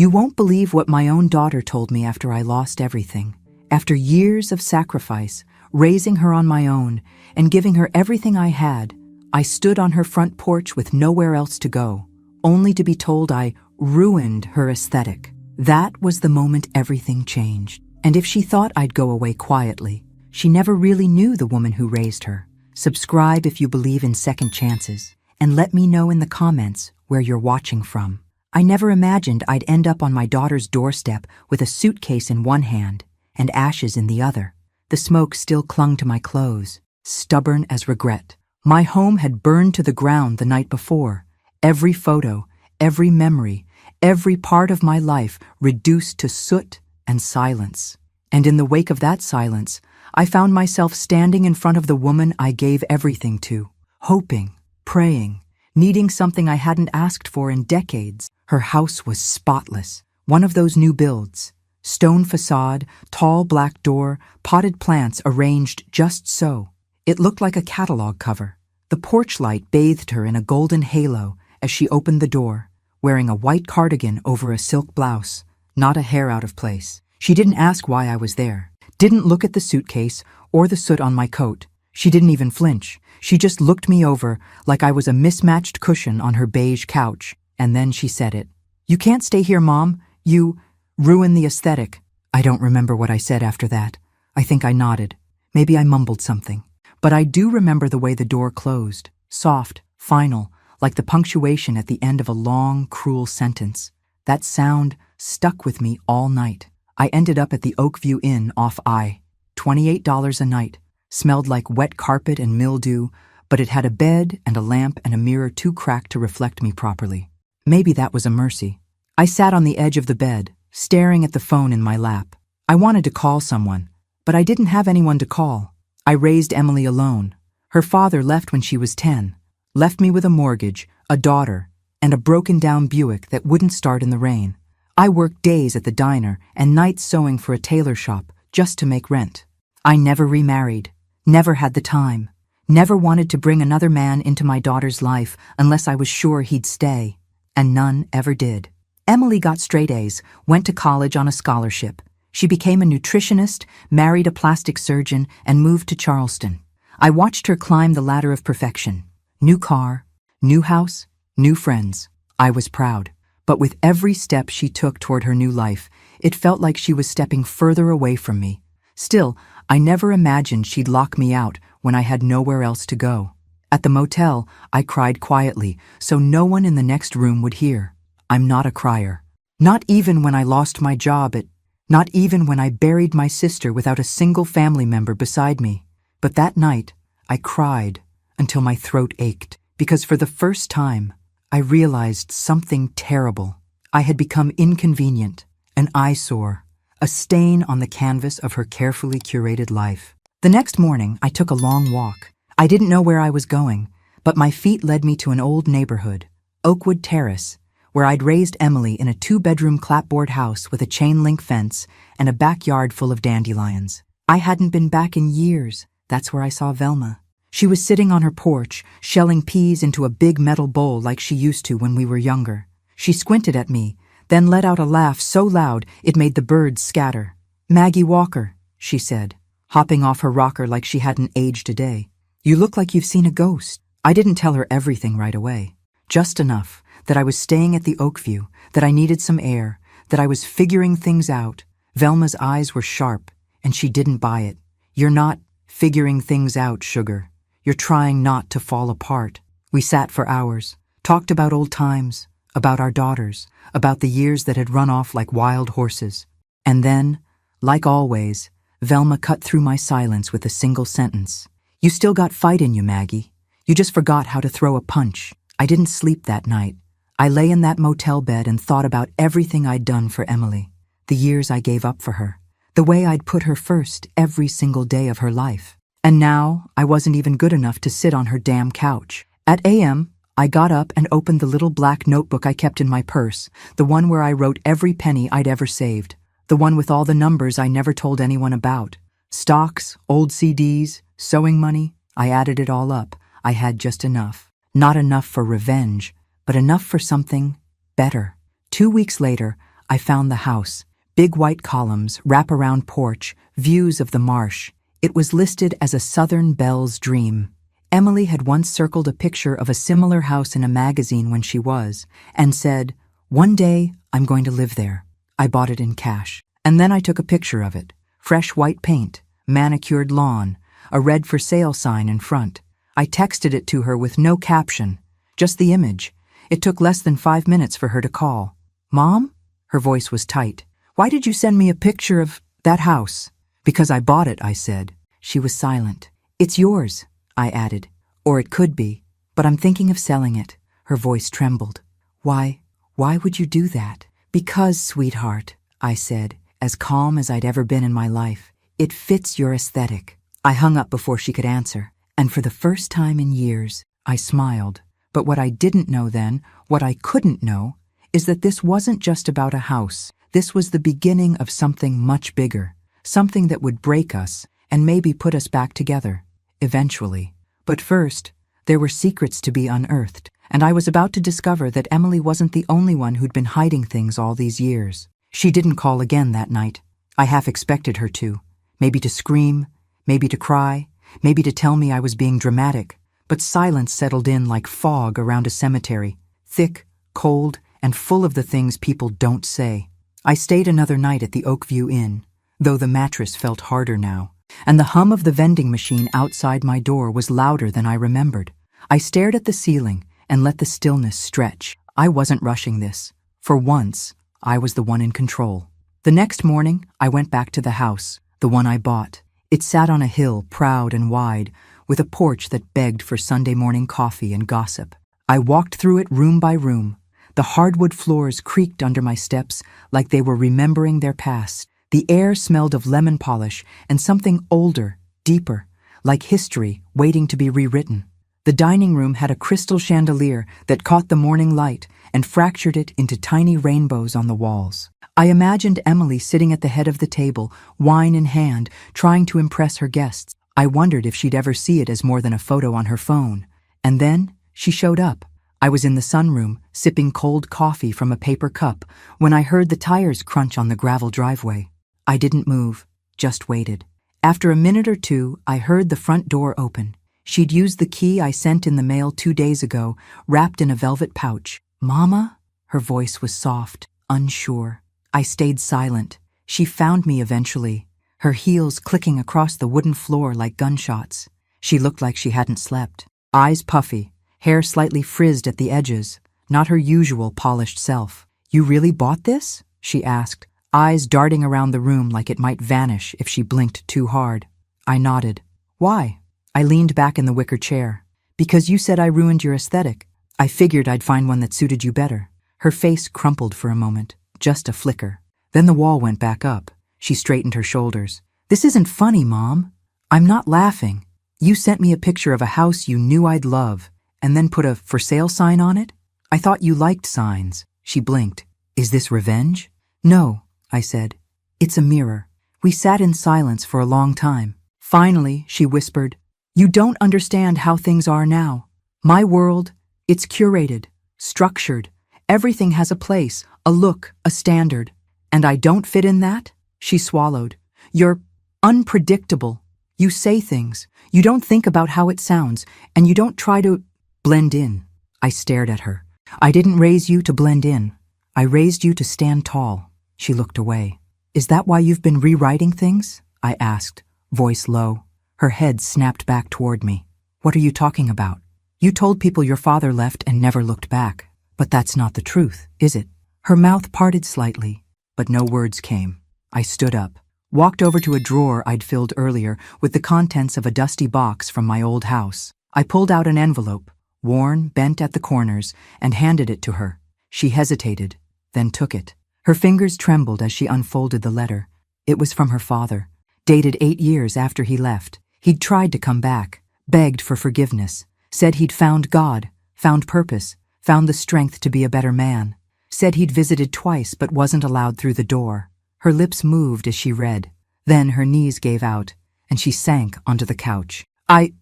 You won't believe what my own daughter told me after I lost everything. After years of sacrifice, raising her on my own, and giving her everything I had, I stood on her front porch with nowhere else to go, only to be told I ruined her aesthetic. That was the moment everything changed. And if she thought I'd go away quietly, she never really knew the woman who raised her. Subscribe if you believe in second chances, and let me know in the comments where you're watching from. I never imagined I'd end up on my daughter's doorstep with a suitcase in one hand and ashes in the other. The smoke still clung to my clothes, stubborn as regret. My home had burned to the ground the night before. Every photo, every memory, every part of my life reduced to soot and silence. And in the wake of that silence, I found myself standing in front of the woman I gave everything to, hoping, praying, needing something I hadn't asked for in decades. Her house was spotless, one of those new builds. Stone facade, tall black door, potted plants arranged just so. It looked like a catalog cover. The porch light bathed her in a golden halo as she opened the door, wearing a white cardigan over a silk blouse, not a hair out of place. She didn't ask why I was there, didn't look at the suitcase or the soot on my coat. She didn't even flinch. She just looked me over like I was a mismatched cushion on her beige couch. And then she said it. "You can't stay here, Mom. You ruin the aesthetic." I don't remember what I said after that. I think I nodded. Maybe I mumbled something. But I do remember the way the door closed. Soft, final, like the punctuation at the end of a long, cruel sentence. That sound stuck with me all night. I ended up at the Oakview Inn off I. $28 a night. Smelled like wet carpet and mildew, but it had a bed and a lamp and a mirror too cracked to reflect me properly. Maybe that was a mercy. I sat on the edge of the bed, staring at the phone in my lap. I wanted to call someone, but I didn't have anyone to call. I raised Emily alone. Her father left when she was 10, left me with a mortgage, a daughter, and a broken-down Buick that wouldn't start in the rain. I worked days at the diner and nights sewing for a tailor shop just to make rent. I never remarried, never had the time, never wanted to bring another man into my daughter's life unless I was sure he'd stay, and none ever did. Emily got straight A's, went to college on a scholarship. She became a nutritionist, married a plastic surgeon, and moved to Charleston. I watched her climb the ladder of perfection. New car, new house, new friends. I was proud. But with every step she took toward her new life, it felt like she was stepping further away from me. Still, I never imagined she'd lock me out when I had nowhere else to go. At the motel, I cried quietly, so no one in the next room would hear. I'm not a crier. Not even when I lost my job not even when I buried my sister without a single family member beside me. But that night, I cried until my throat ached, because for the first time, I realized something terrible. I had become inconvenient, an eyesore, a stain on the canvas of her carefully curated life. The next morning, I took a long walk. I didn't know where I was going, but my feet led me to an old neighborhood, Oakwood Terrace, where I'd raised Emily in a 2-bedroom clapboard house with a chain-link fence and a backyard full of dandelions. I hadn't been back in years. That's where I saw Velma. She was sitting on her porch, shelling peas into a big metal bowl like she used to when we were younger. She squinted at me, then let out a laugh so loud it made the birds scatter. "Maggie Walker," she said, hopping off her rocker like she hadn't aged a day. "You look like you've seen a ghost." I didn't tell her everything right away. Just enough that I was staying at the Oakview, that I needed some air, that I was figuring things out. Velma's eyes were sharp, and she didn't buy it. "You're not figuring things out, sugar. You're trying not to fall apart." We sat for hours, talked about old times, about our daughters, about the years that had run off like wild horses. And then, like always, Velma cut through my silence with a single sentence. "You still got fight in you, Maggie. You just forgot how to throw a punch." I didn't sleep that night. I lay in that motel bed and thought about everything I'd done for Emily, the years I gave up for her, the way I'd put her first every single day of her life. And now I wasn't even good enough to sit on her damn couch. At a.m., I got up and opened the little black notebook I kept in my purse, the one where I wrote every penny I'd ever saved, the one with all the numbers I never told anyone about. Stocks, old CDs, sewing money, I added it all up. I had just enough. Not enough for revenge, but enough for something better. 2 weeks later, I found the house. Big white columns, wraparound porch, views of the marsh. It was listed as a Southern belle's dream. Emily had once circled a picture of a similar house in a magazine when she was, and said, "One day, I'm going to live there." I bought it in cash. And then I took a picture of it. Fresh white paint, manicured lawn, a red for sale sign in front. I texted it to her with no caption, just the image. It took less than 5 minutes for her to call. "Mom?" Her voice was tight. "Why did you send me a picture of that house?" "Because I bought it," I said. She was silent. "It's yours," I added. "Or it could be, but I'm thinking of selling it." Her voice trembled. Why would you do that?" "Because, sweetheart," I said, as calm as I'd ever been in my life, "it fits your aesthetic." I hung up before she could answer, and for the first time in years, I smiled. But what I didn't know then, what I couldn't know, is that this wasn't just about a house. This was the beginning of something much bigger, something that would break us and maybe put us back together, eventually. But first, there were secrets to be unearthed, and I was about to discover that Emily wasn't the only one who'd been hiding things all these years. She didn't call again that night. I half expected her to. Maybe to scream, maybe to cry, maybe to tell me I was being dramatic. But silence settled in like fog around a cemetery, thick, cold, and full of the things people don't say. I stayed another night at the Oakview Inn, though the mattress felt harder now, and the hum of the vending machine outside my door was louder than I remembered. I stared at the ceiling and let the stillness stretch. I wasn't rushing this. For once, I was the one in control. The next morning, I went back to the house, the one I bought. It sat on a hill, proud and wide, with a porch that begged for Sunday morning coffee and gossip. I walked through it room by room. The hardwood floors creaked under my steps like they were remembering their past. The air smelled of lemon polish and something older, deeper, like history waiting to be rewritten. The dining room had a crystal chandelier that caught the morning light and fractured it into tiny rainbows on the walls. I imagined Emily sitting at the head of the table, wine in hand, trying to impress her guests. I wondered if she'd ever see it as more than a photo on her phone. And then she showed up. I was in the sunroom, sipping cold coffee from a paper cup, when I heard the tires crunch on the gravel driveway. I didn't move, just waited. After a minute or two, I heard the front door open. She'd used the key I sent in the mail 2 days ago, wrapped in a velvet pouch. "Mama?" Her voice was soft, unsure. I stayed silent. She found me eventually, her heels clicking across the wooden floor like gunshots. She looked like she hadn't slept. Eyes puffy, hair slightly frizzed at the edges, not her usual polished self. "You really bought this?" she asked, eyes darting around the room like it might vanish if she blinked too hard. I nodded. "Why?" I leaned back in the wicker chair. "Because you said I ruined your aesthetic. I figured I'd find one that suited you better." Her face crumpled for a moment, just a flicker. Then the wall went back up. She straightened her shoulders. "This isn't funny, Mom. I'm not laughing. You sent me a picture of a house you knew I'd love, and then put a for sale sign on it? I thought you liked signs." She blinked. "Is this revenge?" "No," I said. "It's a mirror." We sat in silence for a long time. Finally, she whispered, "You don't understand how things are now. My world, it's curated, structured. Everything has a place, a look, a standard. And I don't fit in that?" She swallowed. "You're unpredictable. You say things. You don't think about how it sounds, and you don't try to blend in." I stared at her. "I didn't raise you to blend in. I raised you to stand tall." She looked away. "Is that why you've been rewriting things?" I asked, voice low. Her head snapped back toward me. "What are you talking about? You told people your father left and never looked back. But that's not the truth, is it?" Her mouth parted slightly, but no words came. I stood up, walked over to a drawer I'd filled earlier with the contents of a dusty box from my old house. I pulled out an envelope, worn, bent at the corners, and handed it to her. She hesitated, then took it. Her fingers trembled as she unfolded the letter. It was from her father, dated 8 years after he left. He'd tried to come back, begged for forgiveness, said he'd found God, found purpose, found the strength to be a better man, said he'd visited twice but wasn't allowed through the door. Her lips moved as she read. Then her knees gave out, and she sank onto the couch. I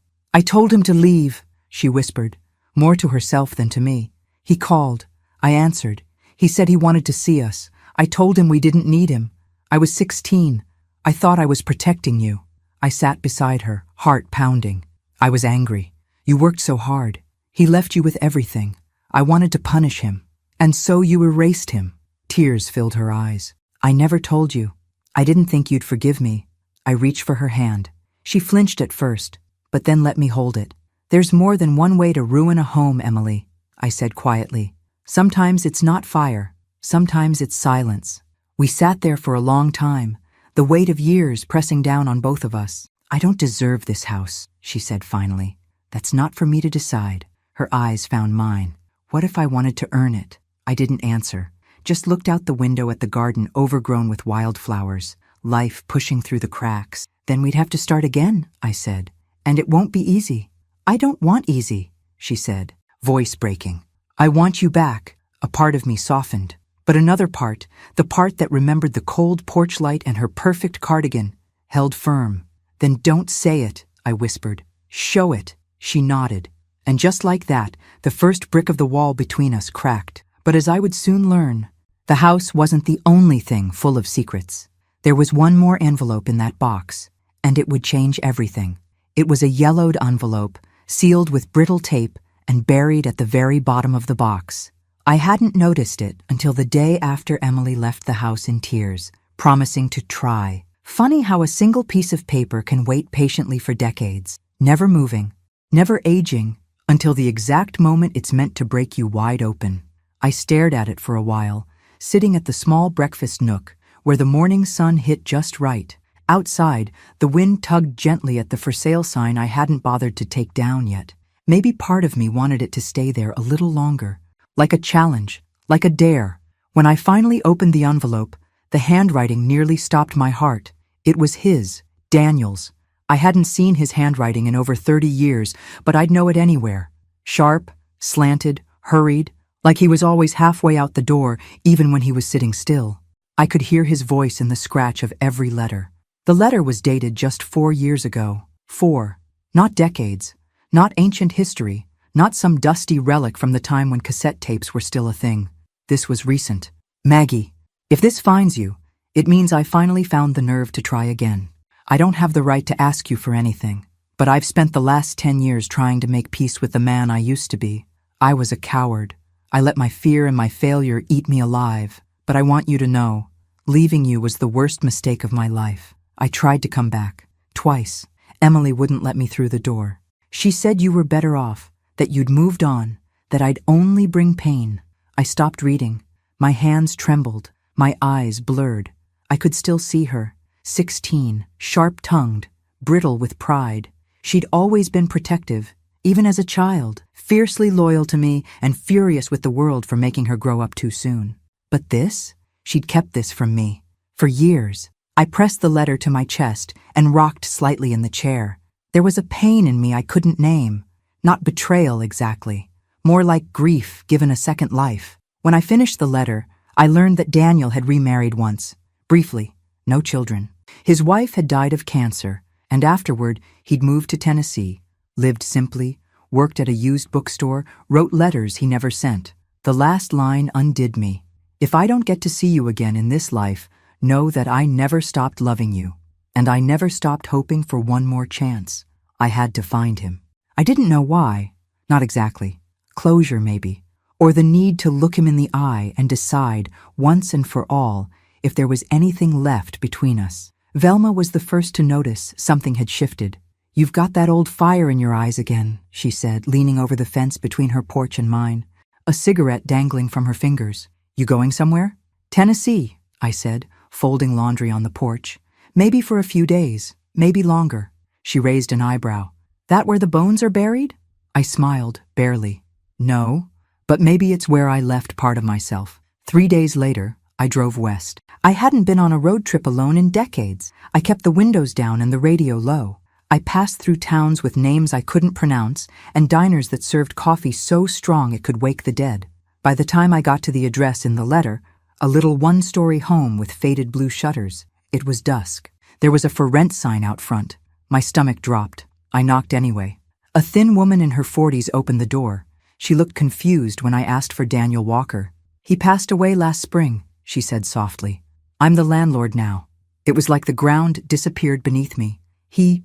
told him to leave," she whispered, more to herself than to me. "He called. I answered. He said he wanted to see us. I told him we didn't need him. I was 16. I thought I was protecting you. I sat beside her, heart pounding. I was angry. You worked so hard. He left you with everything. I wanted to punish him. And so you erased him. Tears filled her eyes. I never told you. I didn't think you'd forgive me. I reached for her hand. She flinched at first, but then let me hold it. There's more than one way to ruin a home, Emily, I said quietly. Sometimes it's not fire. Sometimes it's silence. We sat there for a long time, the weight of years pressing down on both of us. I don't deserve this house, she said finally. That's not for me to decide. Her eyes found mine. What if I wanted to earn it? I didn't answer, just looked out the window at the garden overgrown with wildflowers, life pushing through the cracks. Then we'd have to start again, I said. And it won't be easy. I don't want easy, she said, voice breaking. I want you back. A part of me softened. But another part, the part that remembered the cold porch light and her perfect cardigan, held firm. Then don't say it, I whispered. Show it. She nodded. And just like that, the first brick of the wall between us cracked. But as I would soon learn, the house wasn't the only thing full of secrets. There was one more envelope in that box, and it would change everything. It was a yellowed envelope, sealed with brittle tape and buried at the very bottom of the box. I hadn't noticed it until the day after Emily left the house in tears, promising to try. Funny how a single piece of paper can wait patiently for decades, never moving, never aging, until the exact moment it's meant to break you wide open. I stared at it for a while, sitting at the small breakfast nook where the morning sun hit just right. Outside, the wind tugged gently at the for sale sign I hadn't bothered to take down yet. Maybe part of me wanted it to stay there a little longer, like a challenge, like a dare. When I finally opened the envelope, the handwriting nearly stopped my heart. It was his, Daniel's. I hadn't seen his handwriting in over 30 years, but I'd know it anywhere. Sharp, slanted, hurried, like he was always halfway out the door, even when he was sitting still. I could hear his voice in the scratch of every letter. The letter was dated just 4 years ago. 4. Not decades. Not ancient history. Not some dusty relic from the time when cassette tapes were still a thing. This was recent. Maggie, if this finds you, it means I finally found the nerve to try again. I don't have the right to ask you for anything, but I've spent the last 10 years trying to make peace with the man I used to be. I was a coward. I let my fear and my failure eat me alive. But I want you to know, leaving you was the worst mistake of my life. I tried to come back. Twice. Emily wouldn't let me through the door. She said you were better off, that you'd moved on, that I'd only bring pain. I stopped reading. My hands trembled, my eyes blurred. I could still see her, 16, sharp-tongued, brittle with pride. She'd always been protective, even as a child, fiercely loyal to me and furious with the world for making her grow up too soon. But this? She'd kept this from me. For years. I pressed the letter to my chest and rocked slightly in the chair. There was a pain in me I couldn't name. Not betrayal exactly. More like grief given a second life. When I finished the letter, I learned that Daniel had remarried once. Briefly. No children. His wife had died of cancer, and afterward he'd moved to Tennessee, lived simply, worked at a used bookstore, wrote letters he never sent. The last line undid me. If I don't get to see you again in this life, know that I never stopped loving you, and I never stopped hoping for one more chance. I had to find him. I didn't know why. Not exactly. Closure, maybe. Or the need to look him in the eye and decide, once and for all, if there was anything left between us. Velma was the first to notice something had shifted. You've got that old fire in your eyes again, she said, leaning over the fence between her porch and mine, a cigarette dangling from her fingers. You going somewhere? Tennessee, I said, folding laundry on the porch. Maybe for a few days, maybe longer. She raised an eyebrow. That where the bones are buried? I smiled, barely. No, but maybe it's where I left part of myself. 3 days later, I drove west. I hadn't been on a road trip alone in decades. I kept the windows down and the radio low. I passed through towns with names I couldn't pronounce and diners that served coffee so strong it could wake the dead. By the time I got to the address in the letter, a little one-story home with faded blue shutters, it was dusk. There was a for rent sign out front. My stomach dropped. I knocked anyway. A thin woman in her 40s opened the door. She looked confused when I asked for Daniel Walker. He passed away last spring, she said softly. I'm the landlord now. It was like the ground disappeared beneath me. He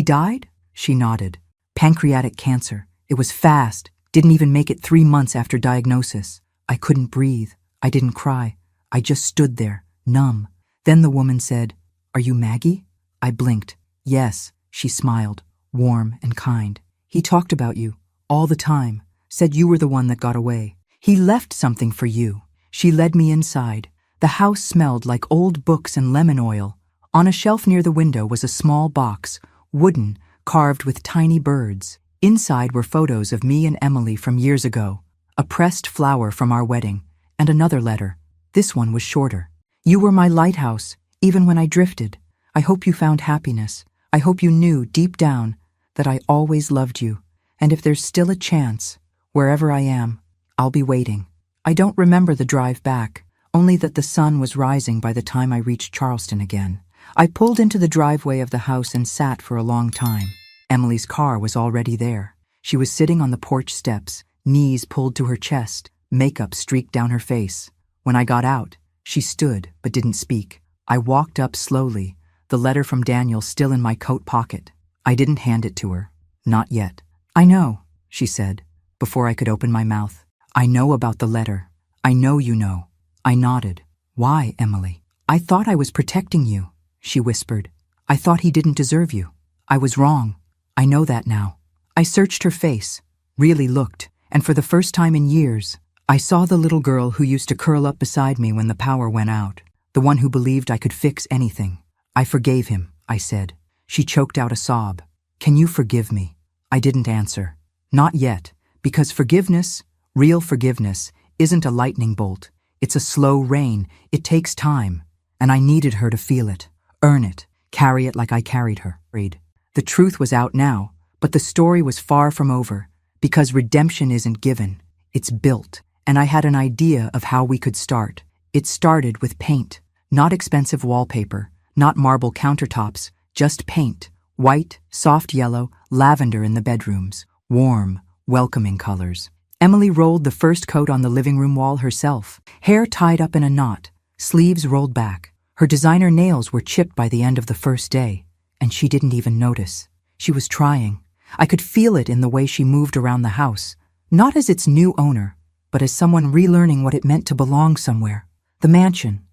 died? She nodded. Pancreatic cancer. It was fast. Didn't even make it 3 months after diagnosis. I couldn't breathe. I didn't cry. I just stood there, numb. Then the woman said, "Are you Maggie?" I blinked. Yes, she smiled, warm and kind. He talked about you, all the time, said you were the one that got away. He left something for you. She led me inside. The house smelled like old books and lemon oil. On a shelf near the window was a small box, wooden, carved with tiny birds. Inside were photos of me and Emily from years ago, a pressed flower from our wedding, and another letter. This one was shorter. You were my lighthouse, even when I drifted. I hope you found happiness. I hope you knew deep down that I always loved you. And if there's still a chance, wherever I am, I'll be waiting. I don't remember the drive back, only that the sun was rising by the time I reached Charleston again. I pulled into the driveway of the house and sat for a long time. Emily's car was already there. She was sitting on the porch steps, knees pulled to her chest, makeup streaked down her face. When I got out, she stood but didn't speak. I walked up slowly, the letter from Daniel still in my coat pocket. I didn't hand it to her. Not yet. I know, she said, before I could open my mouth. I know about the letter. I know you know. I nodded. Why, Emily? I thought I was protecting you, she whispered. I thought he didn't deserve you. I was wrong. I know that now. I searched her face, really looked, and for the first time in years, I saw the little girl who used to curl up beside me when the power went out, the one who believed I could fix anything. I forgave him, I said. She choked out a sob. Can you forgive me? I didn't answer. Not yet, because forgiveness, real forgiveness, isn't a lightning bolt. It's a slow rain. It takes time. And I needed her to feel it, earn it, carry it like I carried her. The truth was out now, but the story was far from over, because redemption isn't given, it's built. And I had an idea of how we could start. It started with paint, not expensive wallpaper, not marble countertops, just paint, white, soft yellow, lavender in the bedrooms, warm, welcoming colors. Emily rolled the first coat on the living room wall herself, hair tied up in a knot, sleeves rolled back. Her designer nails were chipped by the end of the first day, and she didn't even notice. She was trying. I could feel it in the way she moved around the house, not as its new owner, but as someone relearning what it meant to belong somewhere. The mansion,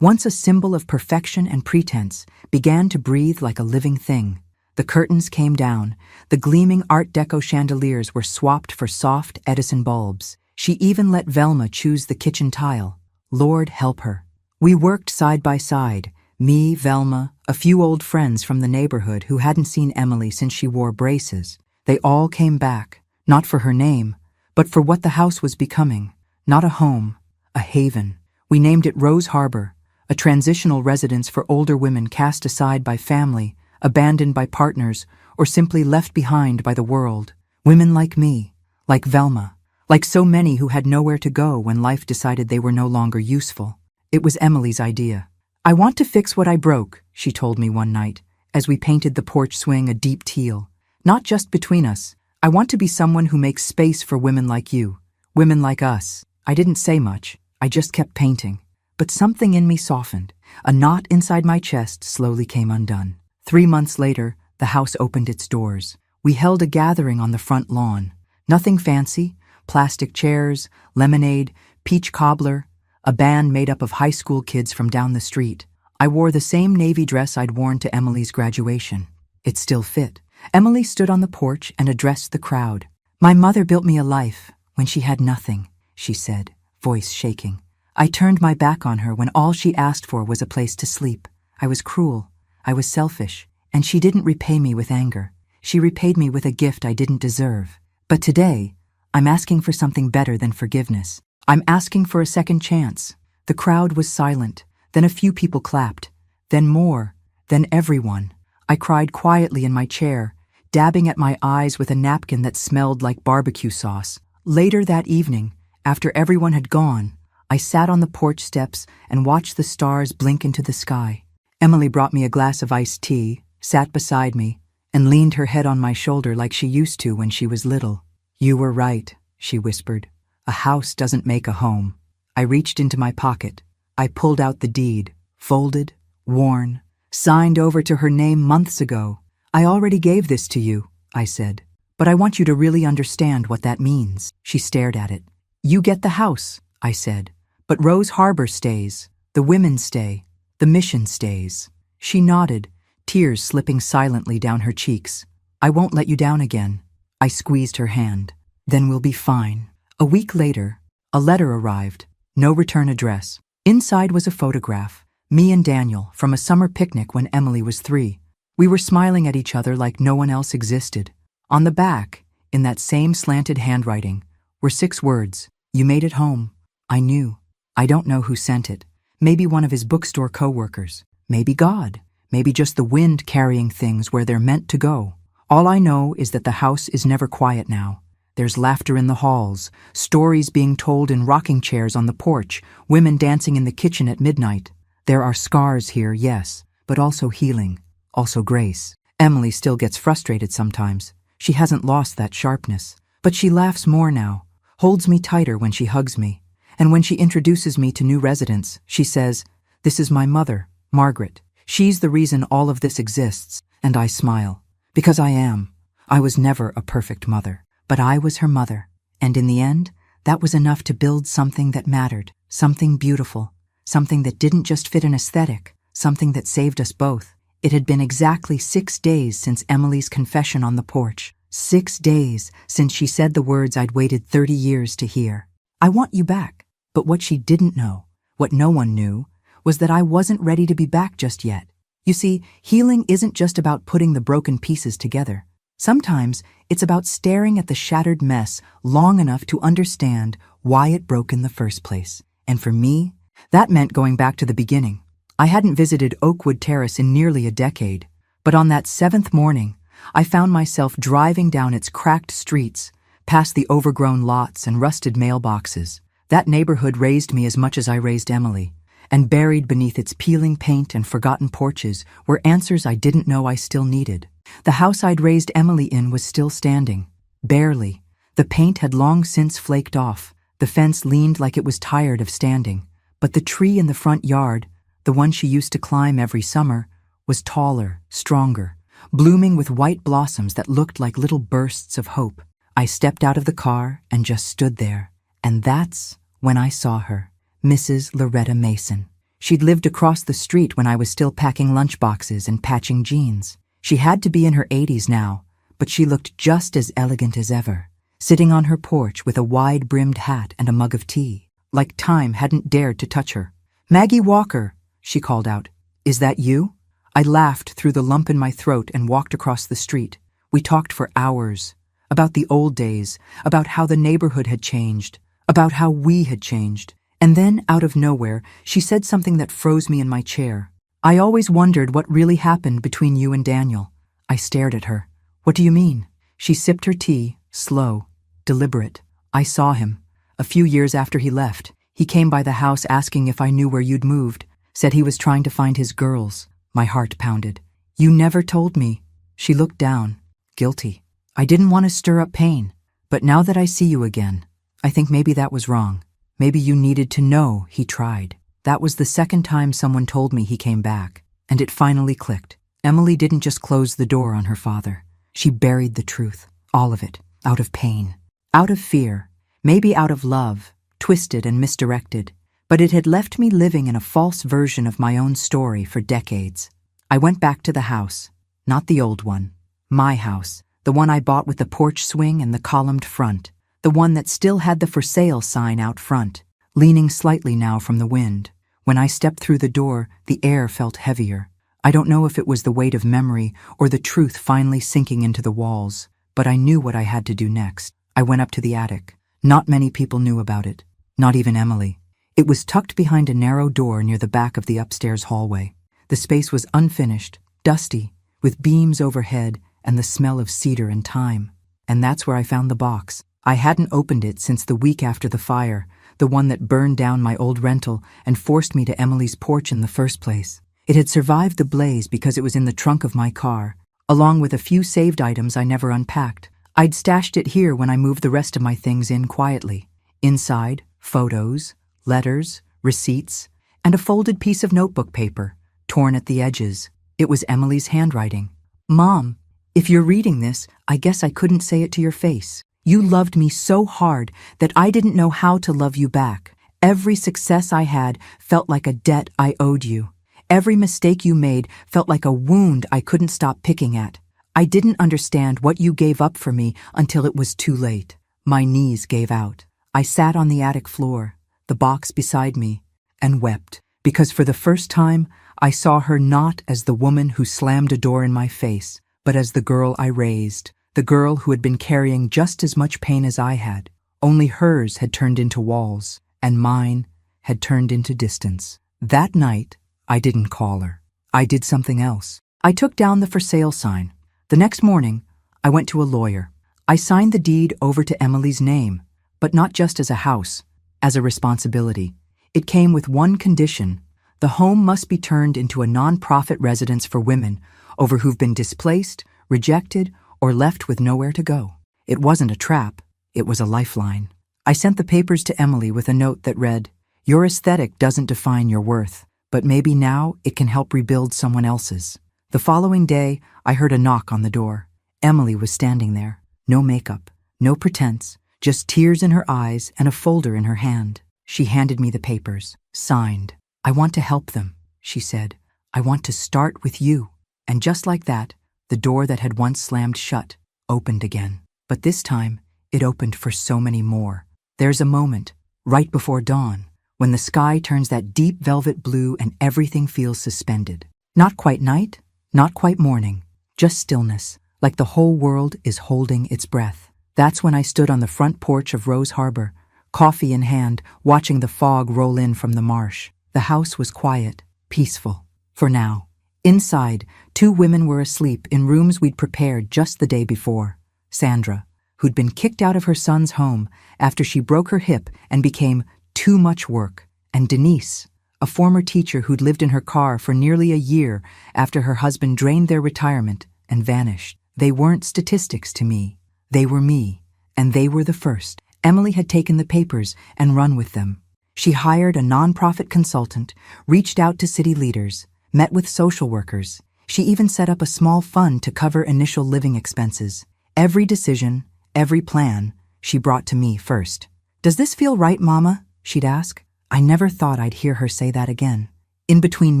once a symbol of perfection and pretense, began to breathe like a living thing. The curtains came down. The gleaming Art Deco chandeliers were swapped for soft Edison bulbs. She even let Velma choose the kitchen tile. Lord help her. We worked side by side, me, Velma, a few old friends from the neighborhood who hadn't seen Emily since she wore braces. They all came back, not for her name, but for what the house was becoming. Not a home, a haven. We named it Rose Harbor, a transitional residence for older women cast aside by family, abandoned by partners, or simply left behind by the world. Women like me, like Velma, like so many who had nowhere to go when life decided they were no longer useful. It was Emily's idea. I want to fix what I broke, she told me one night, as we painted the porch swing a deep teal. Not just between us. I want to be someone who makes space for women like you, women like us. I didn't say much. I just kept painting. But something in me softened. A knot inside my chest slowly came undone. 3 months later, the house opened its doors. We held a gathering on the front lawn. Nothing fancy. Plastic chairs, lemonade, peach cobbler, a band made up of high school kids from down the street. I wore the same navy dress I'd worn to Emily's graduation. It still fit. Emily stood on the porch and addressed the crowd. My mother built me a life when she had nothing, she said, voice shaking. I turned my back on her when all she asked for was a place to sleep. I was cruel. I was selfish. And she didn't repay me with anger. She repaid me with a gift I didn't deserve. But today, I'm asking for something better than forgiveness. I'm asking for a second chance. The crowd was silent. Then a few people clapped. Then more. Then everyone. I cried quietly in my chair, dabbing at my eyes with a napkin that smelled like barbecue sauce. Later that evening, after everyone had gone, I sat on the porch steps and watched the stars blink into the sky. Emily brought me a glass of iced tea, sat beside me, and leaned her head on my shoulder like she used to when she was little. You were right, she whispered. A house doesn't make a home. I reached into my pocket. I pulled out the deed, folded, worn, signed over to her name months ago. I already gave this to you, I said. But I want you to really understand what that means. She stared at it. You get the house, I said. But Rose Harbor stays. The women stay. The mission stays. She nodded, tears slipping silently down her cheeks. I won't let you down again. I squeezed her hand. Then we'll be fine. A week later, a letter arrived. No return address. Inside was a photograph. Me and Daniel from a summer picnic when Emily was 3. We were smiling at each other like no one else existed. On the back, in that same slanted handwriting, were 6 words. You made it home. I knew. I don't know who sent it. Maybe one of his bookstore co-workers. Maybe God. Maybe just the wind carrying things where they're meant to go. All I know is that the house is never quiet now. There's laughter in the halls, stories being told in rocking chairs on the porch, women dancing in the kitchen at midnight. There are scars here, yes, but also healing, also grace. Emily still gets frustrated sometimes. She hasn't lost that sharpness, but she laughs more now, holds me tighter when she hugs me. And when she introduces me to new residents, she says, "This is my mother, Margaret. She's the reason all of this exists." And I smile. Because I am. I was never a perfect mother, but I was her mother. And in the end, that was enough to build something that mattered, something beautiful, something that didn't just fit an aesthetic, something that saved us both. It had been exactly 6 days since Emily's confession on the porch. 6 days since she said the words I'd waited 30 years to hear. I want you back. But what she didn't know, what no one knew, was that I wasn't ready to be back just yet. You see, healing isn't just about putting the broken pieces together. Sometimes it's about staring at the shattered mess long enough to understand why it broke in the first place. And for me, that meant going back to the beginning. I hadn't visited Oakwood Terrace in nearly a decade, but on that 7th morning, I found myself driving down its cracked streets, past the overgrown lots and rusted mailboxes. That neighborhood raised me as much as I raised Emily, and buried beneath its peeling paint and forgotten porches were answers I didn't know I still needed. The house I'd raised Emily in was still standing. Barely. The paint had long since flaked off. The fence leaned like it was tired of standing. But the tree in the front yard, the one she used to climb every summer, was taller, stronger, blooming with white blossoms that looked like little bursts of hope. I stepped out of the car and just stood there. And that's when I saw her, Mrs. Loretta Mason. She'd lived across the street when I was still packing lunchboxes and patching jeans. She had to be in her 80s now, but she looked just as elegant as ever, sitting on her porch with a wide-brimmed hat and a mug of tea, like time hadn't dared to touch her. "Maggie Walker," she called out. "Is that you?" I laughed through the lump in my throat and walked across the street. We talked for hours, about the old days, about how the neighborhood had changed, about how we had changed. And then, out of nowhere, she said something that froze me in my chair. "I always wondered what really happened between you and Daniel." I stared at her. "What do you mean?" She sipped her tea, slow, deliberate. "I saw him. A few years after he left. He came by the house asking if I knew where you'd moved. Said he was trying to find his girls." My heart pounded. "You never told me." She looked down, guilty. "I didn't want to stir up pain. But now that I see you again, I think maybe that was wrong. Maybe you needed to know he tried." That was the second time someone told me he came back, and it finally clicked. Emily didn't just close the door on her father. She buried the truth, all of it, out of pain, out of fear, maybe out of love, twisted and misdirected. But it had left me living in a false version of my own story for decades. I went back to the house, not the old one, my house, the one I bought with the porch swing and the columned front. The one that still had the for sale sign out front, leaning slightly now from the wind. When I stepped through the door, the air felt heavier. I don't know if it was the weight of memory or the truth finally sinking into the walls, but I knew what I had to do next. I went up to the attic. Not many people knew about it, not even Emily. It was tucked behind a narrow door near the back of the upstairs hallway. The space was unfinished, dusty, with beams overhead and the smell of cedar and thyme. And that's where I found the box. I hadn't opened it since the week after the fire, the one that burned down my old rental and forced me to Emily's porch in the first place. It had survived the blaze because it was in the trunk of my car, along with a few saved items I never unpacked. I'd stashed it here when I moved the rest of my things in quietly. Inside, photos, letters, receipts, and a folded piece of notebook paper, torn at the edges. It was Emily's handwriting. "Mom, if you're reading this, I guess I couldn't say it to your face. You loved me so hard that I didn't know how to love you back. Every success I had felt like a debt I owed you. Every mistake you made felt like a wound I couldn't stop picking at. I didn't understand what you gave up for me until it was too late." My knees gave out. I sat on the attic floor, the box beside me, and wept, because for the first time I saw her not as the woman who slammed a door in my face, but as the girl I raised, the girl who had been carrying just as much pain as I had. Only hers had turned into walls, and mine had turned into distance. That night, I didn't call her. I did something else. I took down the for sale sign. The next morning, I went to a lawyer. I signed the deed over to Emily's name, but not just as a house, as a responsibility. It came with one condition. The home must be turned into a non-profit residence for women over who've been displaced, rejected, or left with nowhere to go. It wasn't a trap, it was a lifeline. I sent the papers to Emily with a note that read, "Your aesthetic doesn't define your worth, but maybe now it can help rebuild someone else's." The following day, I heard a knock on the door. Emily was standing there. No makeup, no pretense, just tears in her eyes and a folder in her hand. She handed me the papers, signed. "I want to help them," she said. "I want to start with you." And just like that, the door that had once slammed shut opened again. But this time, it opened for so many more. There's a moment, right before dawn, when the sky turns that deep velvet blue and everything feels suspended. Not quite night, not quite morning, just stillness, like the whole world is holding its breath. That's when I stood on the front porch of Rose Harbor, coffee in hand, watching the fog roll in from the marsh. The house was quiet, peaceful, for now. Inside, 2 women were asleep in rooms we'd prepared just the day before. Sandra, who'd been kicked out of her son's home after she broke her hip and became too much work, and Denise, a former teacher who'd lived in her car for nearly a year after her husband drained their retirement and vanished. They weren't statistics to me. They were me, and they were the first. Emily had taken the papers and run with them. She hired a nonprofit consultant, reached out to city leaders, met with social workers. She even set up a small fund to cover initial living expenses. Every decision, every plan, she brought to me first. "Does this feel right, Mama?" she'd ask. I never thought I'd hear her say that again. In between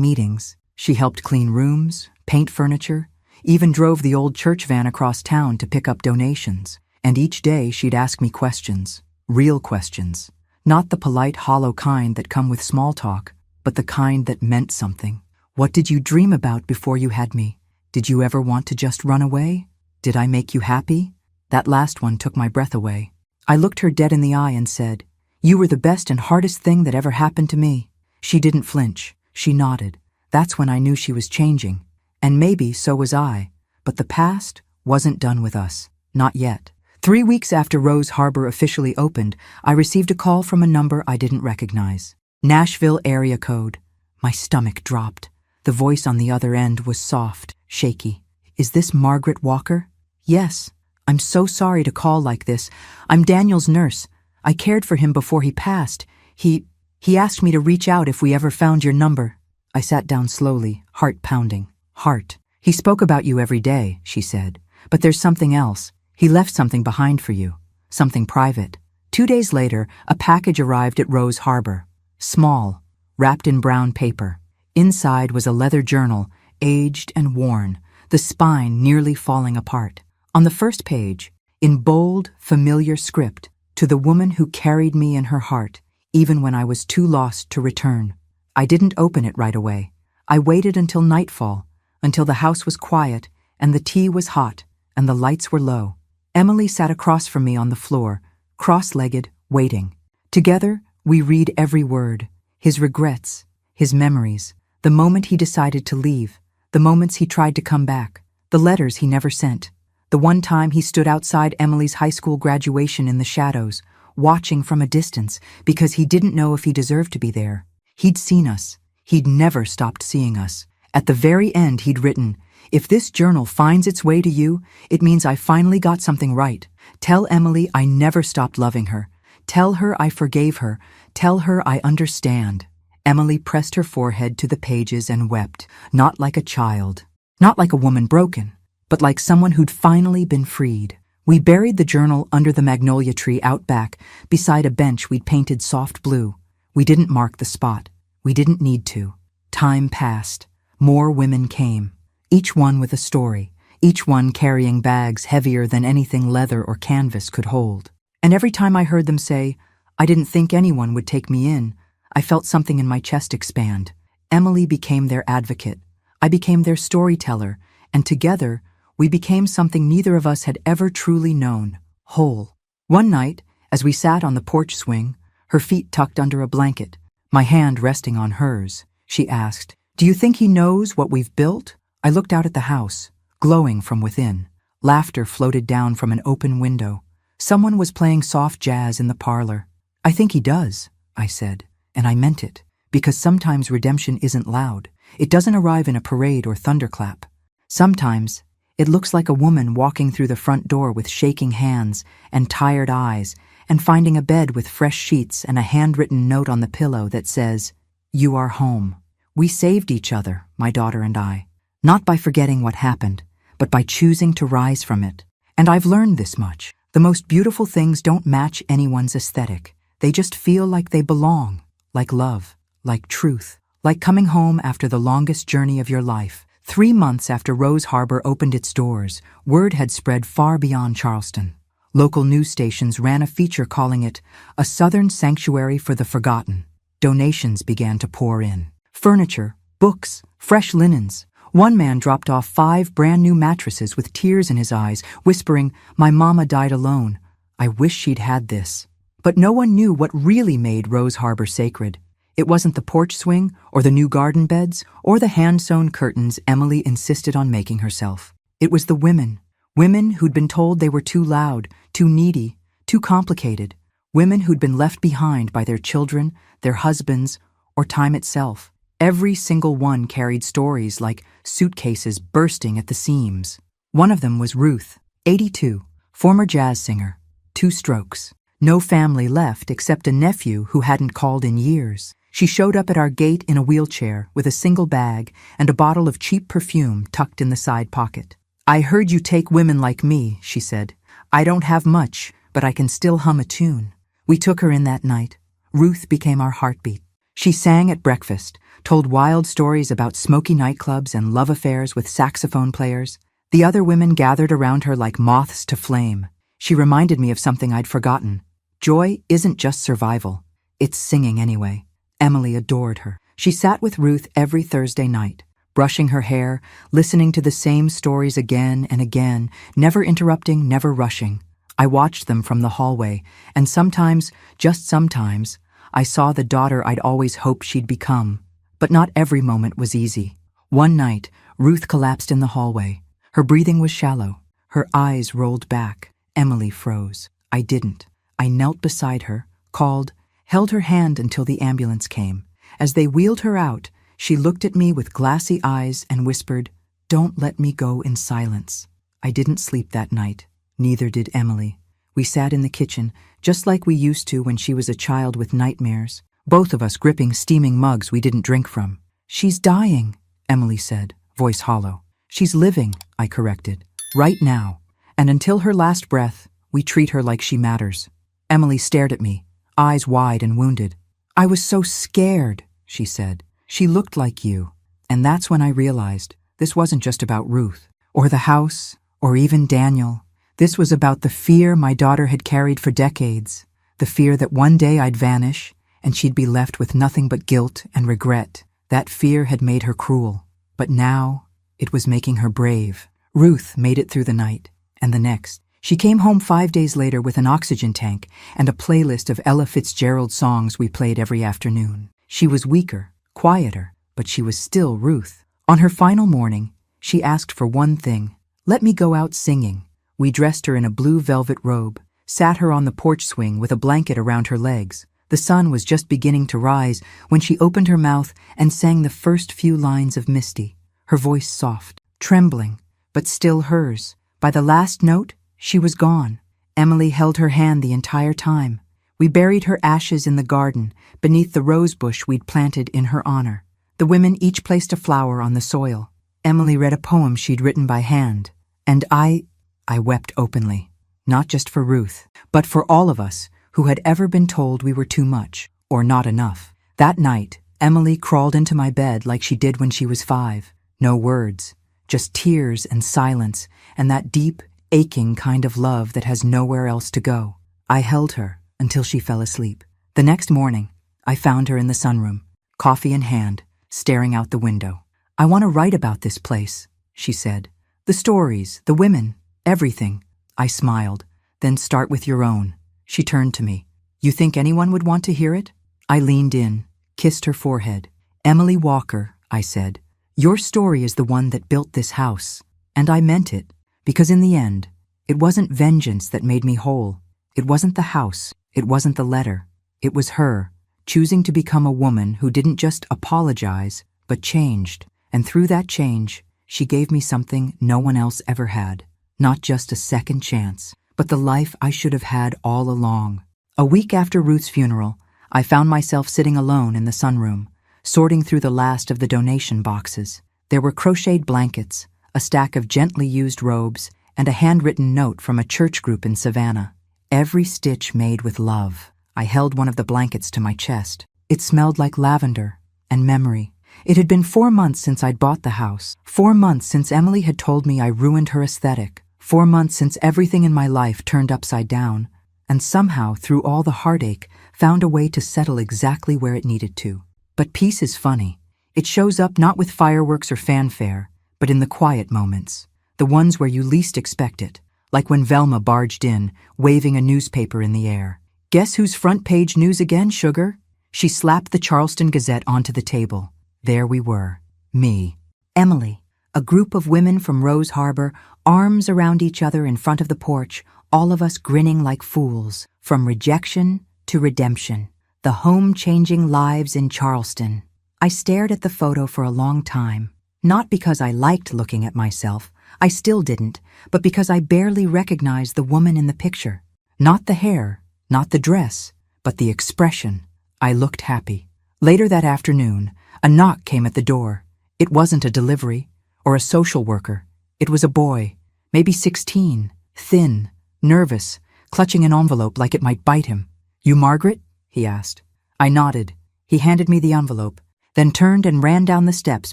meetings, she helped clean rooms, paint furniture, even drove the old church van across town to pick up donations. And each day she'd ask me questions, real questions. Not the polite, hollow kind that come with small talk, but the kind that meant something. "What did you dream about before you had me? Did you ever want to just run away? Did I make you happy?" That last one took my breath away. I looked her dead in the eye and said, "You were the best and hardest thing that ever happened to me." She didn't flinch. She nodded. That's when I knew she was changing. And maybe so was I. But the past wasn't done with us. Not yet. 3 weeks after Rose Harbor officially opened, I received a call from a number I didn't recognize. Nashville area code. My stomach dropped. The voice on the other end was soft, shaky. "Is this Margaret Walker?" "Yes. I'm so sorry to call like this. I'm Daniel's nurse. I cared for him before he passed. He asked me to reach out if we ever found your number." I sat down slowly, heart pounding. "Heart. He spoke about you every day," she said. "But there's something else. He left something behind for you. Something private." 2 days later, a package arrived at Rose Harbor. Small, wrapped in brown paper. Inside was a leather journal, aged and worn, the spine nearly falling apart. On the first page, in bold, familiar script, "To the woman who carried me in her heart, even when I was too lost to return." I didn't open it right away. I waited until nightfall, until the house was quiet, and the tea was hot, and the lights were low. Emily sat across from me on the floor, cross-legged, waiting. Together, we read every word, his regrets, his memories, the moment he decided to leave, the moments he tried to come back, the letters he never sent, the one time he stood outside Emily's high school graduation in the shadows, watching from a distance because he didn't know if he deserved to be there. He'd seen us. He'd never stopped seeing us. At the very end, he'd written, "If this journal finds its way to you, it means I finally got something right. Tell Emily I never stopped loving her. Tell her I forgave her. Tell her I understand. Emily pressed her forehead to the pages and wept, not like a child, not like a woman broken, but like someone who'd finally been freed. We buried the journal under the magnolia tree out back, beside a bench we'd painted soft blue. We didn't mark the spot. We didn't need to. Time passed. More women came, each one with a story, each one carrying bags heavier than anything leather or canvas could hold. And every time I heard them say, "I didn't think anyone would take me in," I felt something in my chest expand. Emily became their advocate. I became their storyteller, and together, we became something neither of us had ever truly known, whole. One night, as we sat on the porch swing, her feet tucked under a blanket, my hand resting on hers, she asked, "Do you think he knows what we've built?" I looked out at the house, glowing from within. Laughter floated down from an open window. Someone was playing soft jazz in the parlor. "I think he does," I said, and I meant it, because sometimes redemption isn't loud. It doesn't arrive in a parade or thunderclap. Sometimes, it looks like a woman walking through the front door with shaking hands and tired eyes and finding a bed with fresh sheets and a handwritten note on the pillow that says, "You are home." We saved each other, my daughter and I, not by forgetting what happened, but by choosing to rise from it. And I've learned this much. The most beautiful things don't match anyone's aesthetic. They just feel like they belong, like love, like truth, like coming home after the longest journey of your life. 3 months after Rose Harbor opened its doors, word had spread far beyond Charleston. Local news stations ran a feature calling it a Southern sanctuary for the forgotten. Donations began to pour in. Furniture, books, fresh linens. One man dropped off 5 brand new mattresses with tears in his eyes, whispering, "My mama died alone. I wish she'd had this." But no one knew what really made Rose Harbor sacred. It wasn't the porch swing, or the new garden beds, or the hand-sewn curtains Emily insisted on making herself. It was the women. Women who'd been told they were too loud, too needy, too complicated. Women who'd been left behind by their children, their husbands, or time itself. Every single one carried stories like suitcases bursting at the seams. One of them was Ruth, 82, former jazz singer, 2 strokes. No family left except a nephew who hadn't called in years. She showed up at our gate in a wheelchair with a single bag and a bottle of cheap perfume tucked in the side pocket. "I heard you take women like me," she said. "I don't have much, but I can still hum a tune." We took her in that night. Ruth became our heartbeat. She sang at breakfast, told wild stories about smoky nightclubs and love affairs with saxophone players. The other women gathered around her like moths to flame. She reminded me of something I'd forgotten. Joy isn't just survival. It's singing anyway. Emily adored her. She sat with Ruth every Thursday night, brushing her hair, listening to the same stories again and again, never interrupting, never rushing. I watched them from the hallway, and sometimes, just sometimes, I saw the daughter I'd always hoped she'd become. But not every moment was easy. One night, Ruth collapsed in the hallway. Her breathing was shallow. Her eyes rolled back. Emily froze. I didn't. I knelt beside her, called, held her hand until the ambulance came. As they wheeled her out, she looked at me with glassy eyes and whispered, "Don't let me go in silence." I didn't sleep that night. Neither did Emily. We sat in the kitchen, just like we used to when she was a child with nightmares, both of us gripping steaming mugs we didn't drink from. "She's dying," Emily said, voice hollow. "She's living," I corrected, "right now. And until her last breath, we treat her like she matters." Emily stared at me, eyes wide and wounded. "I was so scared," she said. "She looked like you." And that's when I realized this wasn't just about Ruth, or the house, or even Daniel. This was about the fear my daughter had carried for decades, the fear that one day I'd vanish, and she'd be left with nothing but guilt and regret. That fear had made her cruel, but now it was making her brave. Ruth made it through the night, and the next. She came home 5 days later with an oxygen tank and a playlist of Ella Fitzgerald songs we played every afternoon. She was weaker, quieter, but she was still Ruth. On her final morning, she asked for one thing: "Let me go out singing." We dressed her in a blue velvet robe, sat her on the porch swing with a blanket around her legs. The sun was just beginning to rise when she opened her mouth and sang the first few lines of Misty, her voice soft, trembling, but still hers. By the last note, she was gone. Emily held her hand the entire time. We buried her ashes in the garden, beneath the rose bush we'd planted in her honor. The women each placed a flower on the soil. Emily read a poem she'd written by hand. And I wept openly. Not just for Ruth, but for all of us who had ever been told we were too much, or not enough. That night, Emily crawled into my bed like she did when she was 5. No words, just tears and silence, and that deep, aching kind of love that has nowhere else to go. I held her until she fell asleep. The next morning, I found her in the sunroom, coffee in hand, staring out the window. "I want to write about this place," she said. "The stories, the women, everything." I smiled. "Then start with your own." She turned to me. "You think anyone would want to hear it?" I leaned in, kissed her forehead. "Emily Walker," I said, "your story is the one that built this house." And I meant it, because in the end, it wasn't vengeance that made me whole. It wasn't the house. It wasn't the letter. It was her, choosing to become a woman who didn't just apologize, but changed. And through that change, she gave me something no one else ever had. Not just a second chance, but the life I should have had all along. A week after Ruth's funeral, I found myself sitting alone in the sunroom, sorting through the last of the donation boxes. There were crocheted blankets, a stack of gently used robes, and a handwritten note from a church group in Savannah. Every stitch made with love. I held one of the blankets to my chest. It smelled like lavender and memory. It had been 4 months since I'd bought the house. 4 months since Emily had told me I ruined her aesthetic. 4 months since everything in my life turned upside down, and somehow, through all the heartache, found a way to settle exactly where it needed to. But peace is funny. It shows up not with fireworks or fanfare, but in the quiet moments, the ones where you least expect it, like when Velma barged in, waving a newspaper in the air. "Guess whose front page news again, sugar?" She slapped the Charleston Gazette onto the table. There we were. Me. Emily. A group of women from Rose Harbor, arms around each other in front of the porch, all of us grinning like fools. From rejection to redemption. The home-changing lives in Charleston. I stared at the photo for a long time. Not because I liked looking at myself, I still didn't, but because I barely recognized the woman in the picture. Not the hair, not the dress, but the expression. I looked happy. Later that afternoon, a knock came at the door. It wasn't a delivery or a social worker. It was a boy, maybe 16, thin, nervous, clutching an envelope like it might bite him. "You Margaret?" he asked. I nodded. He handed me the envelope, then turned and ran down the steps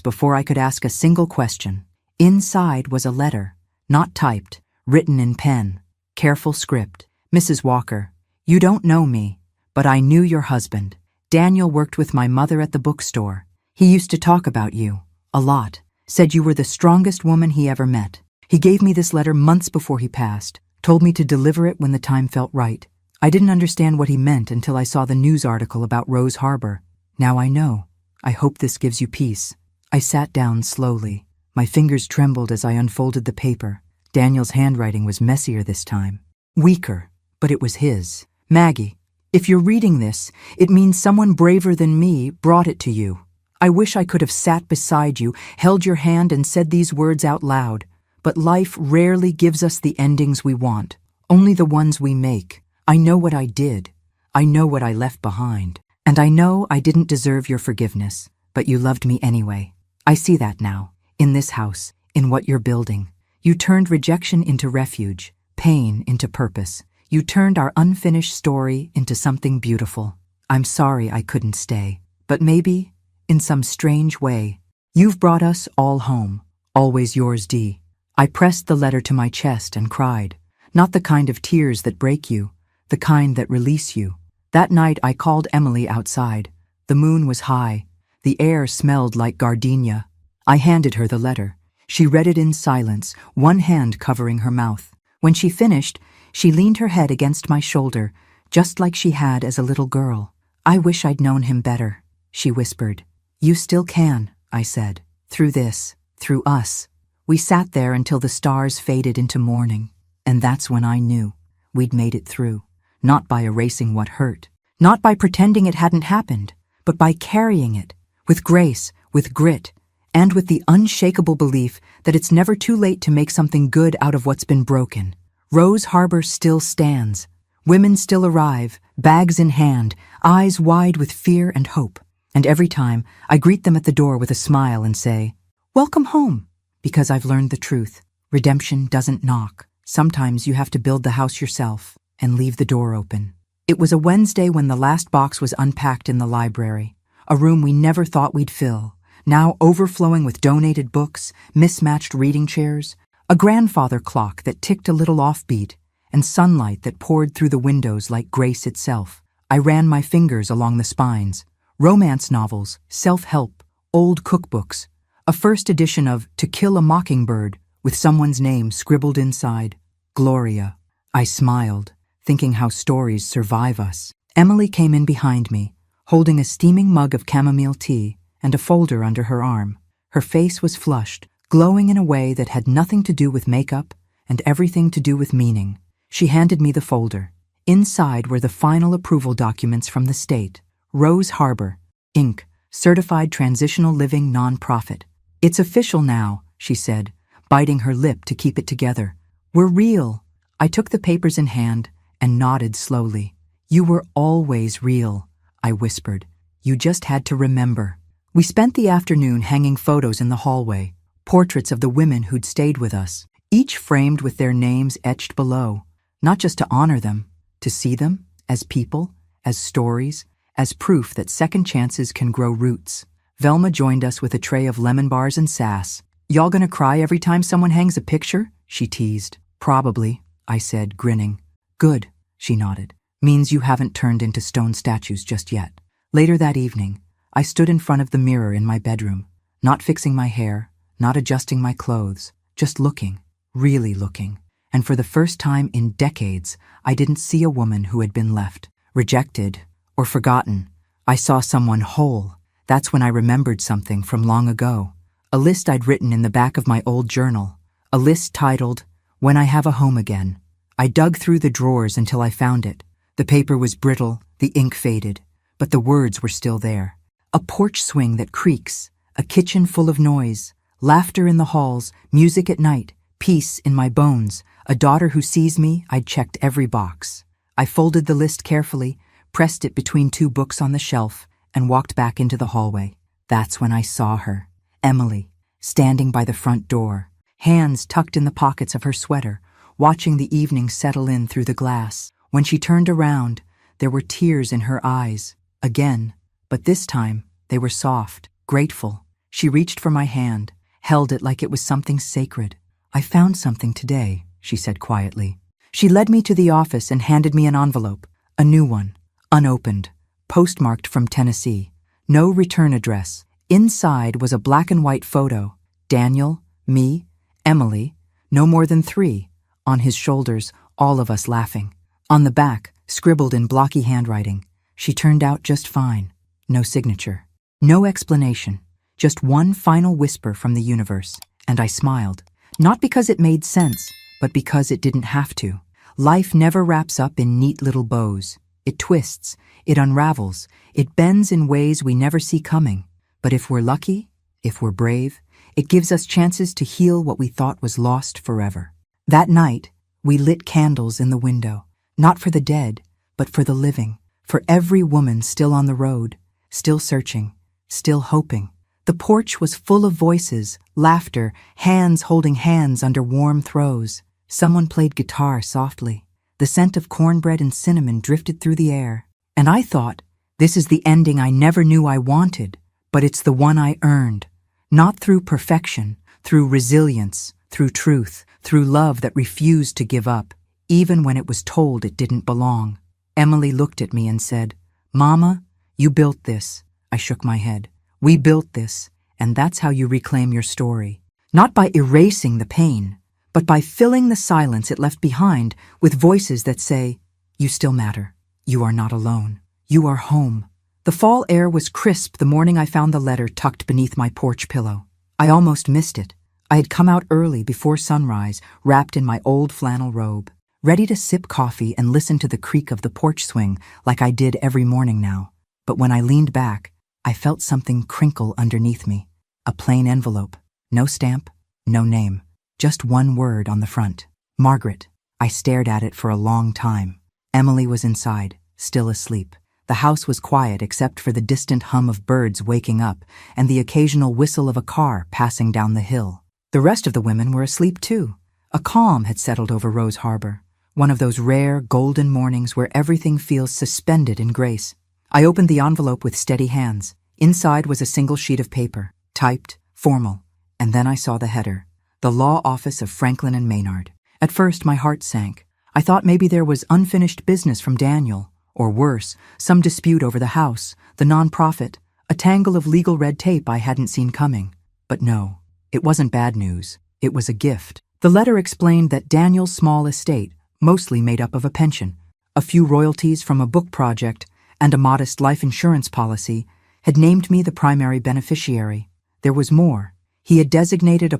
before I could ask a single question. Inside was a letter, not typed, written in pen. Careful script. "Mrs. Walker, you don't know me, but I knew your husband. Daniel worked with my mother at the bookstore. He used to talk about you, a lot, said you were the strongest woman he ever met. He gave me this letter months before he passed, told me to deliver it when the time felt right. I didn't understand what he meant until I saw the news article about Rose Harbor. Now I know. I hope this gives you peace." I sat down slowly. My fingers trembled as I unfolded the paper. Daniel's handwriting was messier this time. Weaker, but it was his. "Maggie, if you're reading this, it means someone braver than me brought it to you. I wish I could have sat beside you, held your hand and said these words out loud. But life rarely gives us the endings we want, only the ones we make. I know what I did. I know what I left behind. And I know I didn't deserve your forgiveness, but you loved me anyway. I see that now, in this house, in what you're building. You turned rejection into refuge, pain into purpose. You turned our unfinished story into something beautiful. I'm sorry I couldn't stay, but maybe, in some strange way, you've brought us all home. Always yours, D." I pressed the letter to my chest and cried. Not the kind of tears that break you, the kind that release you. That night I called Emily outside. The moon was high. The air smelled like gardenia. I handed her the letter. She read it in silence, one hand covering her mouth. When she finished, she leaned her head against my shoulder, just like she had as a little girl. "I wish I'd known him better," she whispered. "You still can," I said. "Through this, through us." We sat there until the stars faded into morning, and that's when I knew we'd made it through. Not by erasing what hurt, not by pretending it hadn't happened, but by carrying it, with grace, with grit, and with the unshakable belief that it's never too late to make something good out of what's been broken. Rose Harbor still stands. Women still arrive, bags in hand, eyes wide with fear and hope. And every time, I greet them at the door with a smile and say, "Welcome home," because I've learned the truth. Redemption doesn't knock. Sometimes you have to build the house yourself and leave the door open. It was a Wednesday when the last box was unpacked in the library, a room we never thought we'd fill, now overflowing with donated books, mismatched reading chairs, a grandfather clock that ticked a little offbeat, and sunlight that poured through the windows like grace itself. I ran my fingers along the spines. Romance novels, self-help, old cookbooks, a first edition of To Kill a Mockingbird with someone's name scribbled inside, Gloria. I smiled, thinking how stories survive us. Emily came in behind me, holding a steaming mug of chamomile tea and a folder under her arm. Her face was flushed, glowing in a way that had nothing to do with makeup and everything to do with meaning. She handed me the folder. Inside were the final approval documents from the state. Rose Harbor, Inc., Certified Transitional Living Nonprofit. "It's official now," she said, biting her lip to keep it together. "We're real." I took the papers in hand and nodded slowly. "You were always real," I whispered. "You just had to remember." We spent the afternoon hanging photos in the hallway, portraits of the women who'd stayed with us, each framed with their names etched below, not just to honor them, to see them as people, as stories, as proof that second chances can grow roots. Velma joined us with a tray of lemon bars and sass. "Y'all gonna cry every time someone hangs a picture?" she teased. "Probably," I said, grinning. "Good," she nodded. "Means you haven't turned into stone statues just yet." Later that evening, I stood in front of the mirror in my bedroom, not fixing my hair, not adjusting my clothes, just looking, really looking. And for the first time in decades, I didn't see a woman who had been left, rejected, or forgotten. I saw someone whole. That's when I remembered something from long ago. A list I'd written in the back of my old journal. A list titled, "When I Have a Home Again." I dug through the drawers until I found it. The paper was brittle, the ink faded, but the words were still there. A porch swing that creaks, a kitchen full of noise, laughter in the halls, music at night, peace in my bones, a daughter who sees me. I'd checked every box. I folded the list carefully, pressed it between two books on the shelf, and walked back into the hallway. That's when I saw her, Emily, standing by the front door, hands tucked in the pockets of her sweater, watching the evening settle in through the glass. When she turned around, there were tears in her eyes, again, but this time they were soft, grateful. She reached for my hand, held it like it was something sacred. "I found something today," she said quietly. She led me to the office and handed me an envelope, a new one, unopened, postmarked from Tennessee. No return address. Inside was a black and white photo. Daniel, me, Emily, no more than 3. On his shoulders, all of us laughing. On the back, scribbled in blocky handwriting, "She turned out just fine." No signature. No explanation. Just one final whisper from the universe. And I smiled. Not because it made sense, but because it didn't have to. Life never wraps up in neat little bows. It twists, it unravels, it bends in ways we never see coming. But if we're lucky, if we're brave, it gives us chances to heal what we thought was lost forever. That night, we lit candles in the window, not for the dead, but for the living, for every woman still on the road, still searching, still hoping. The porch was full of voices, laughter, hands holding hands under warm throws. Someone played guitar softly. The scent of cornbread and cinnamon drifted through the air. And I thought, this is the ending I never knew I wanted, but it's the one I earned. Not through perfection, through resilience, through truth, through love that refused to give up, even when it was told it didn't belong. Emily looked at me and said, "Mama, you built this." I shook my head. "We built this, and that's how you reclaim your story. Not by erasing the pain, but by filling the silence it left behind with voices that say, you still matter. You are not alone. You are home." The fall air was crisp the morning I found the letter tucked beneath my porch pillow. I almost missed it. I had come out early before sunrise, wrapped in my old flannel robe, ready to sip coffee and listen to the creak of the porch swing like I did every morning now. But when I leaned back, I felt something crinkle underneath me. A plain envelope. No stamp, no name. Just one word on the front. Margaret. I stared at it for a long time. Emily was inside, still asleep. The house was quiet except for the distant hum of birds waking up and the occasional whistle of a car passing down the hill. The rest of the women were asleep too. A calm had settled over Rose Harbor, one of those rare, golden mornings where everything feels suspended in grace. I opened the envelope with steady hands. Inside was a single sheet of paper, typed, formal, and then I saw the header, the Law Office of Franklin and Maynard. At first, my heart sank. I thought maybe there was unfinished business from Daniel, or worse, some dispute over the house, the nonprofit, a tangle of legal red tape I hadn't seen coming. But no, it wasn't bad news. It was a gift. The letter explained that Daniel's small estate, mostly made up of a pension, a few royalties from a book project, and a modest life insurance policy, had named me the primary beneficiary. There was more. He had designated a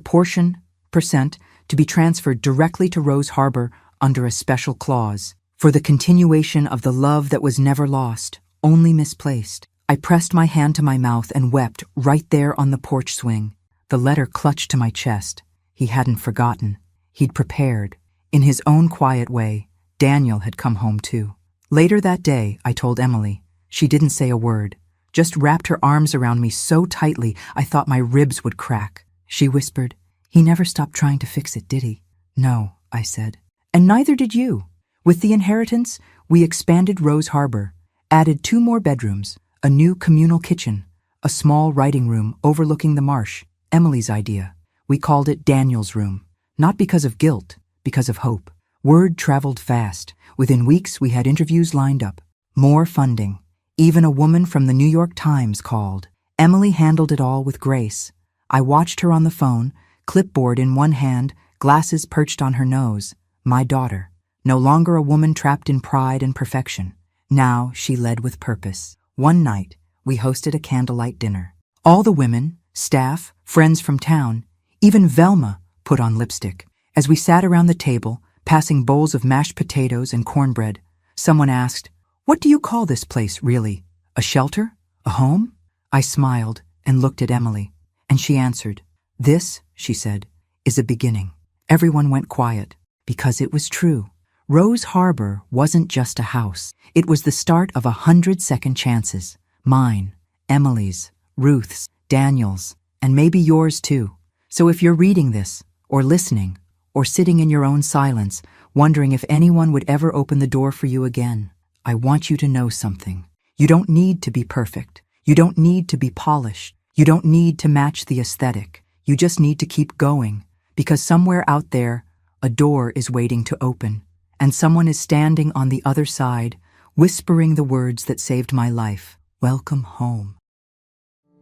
percent, to be transferred directly to Rose Harbor under a special clause, for the continuation of the love that was never lost, only misplaced. I pressed my hand to my mouth and wept right there on the porch swing. The letter clutched to my chest. He hadn't forgotten. He'd prepared. In his own quiet way, Daniel had come home too. Later that day, I told Emily. She didn't say a word, just wrapped her arms around me so tightly I thought my ribs would crack. She whispered, "He never stopped trying to fix it, did he?" "No," I said. "And neither did you." With the inheritance, we expanded Rose Harbor, added 2 more bedrooms, a new communal kitchen, a small writing room overlooking the marsh, Emily's idea. We called it Daniel's room, not because of guilt, because of hope. Word traveled fast. Within weeks, we had interviews lined up, more funding. Even a woman from the New York Times called. Emily handled it all with grace. I watched her on the phone, clipboard in one hand, glasses perched on her nose. My daughter, no longer a woman trapped in pride and perfection. Now she led with purpose. One night, we hosted a candlelight dinner. All the women, staff, friends from town, even Velma put on lipstick. As we sat around the table, passing bowls of mashed potatoes and cornbread, someone asked, "What do you call this place, really? A shelter? A home?" I smiled and looked at Emily, and she answered, "This," she said, "is a beginning." Everyone went quiet, because it was true. Rose Harbor wasn't just a house. It was the start of 100 second chances. Mine, Emily's, Ruth's, Daniel's, and maybe yours too. So if you're reading this, or listening, or sitting in your own silence, wondering if anyone would ever open the door for you again, I want you to know something. You don't need to be perfect. You don't need to be polished. You don't need to match the aesthetic. You just need to keep going, because somewhere out there, a door is waiting to open, and someone is standing on the other side, whispering the words that saved my life. Welcome home.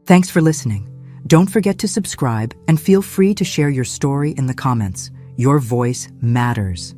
Thanks for listening. Don't forget to subscribe and feel free to share your story in the comments. Your voice matters.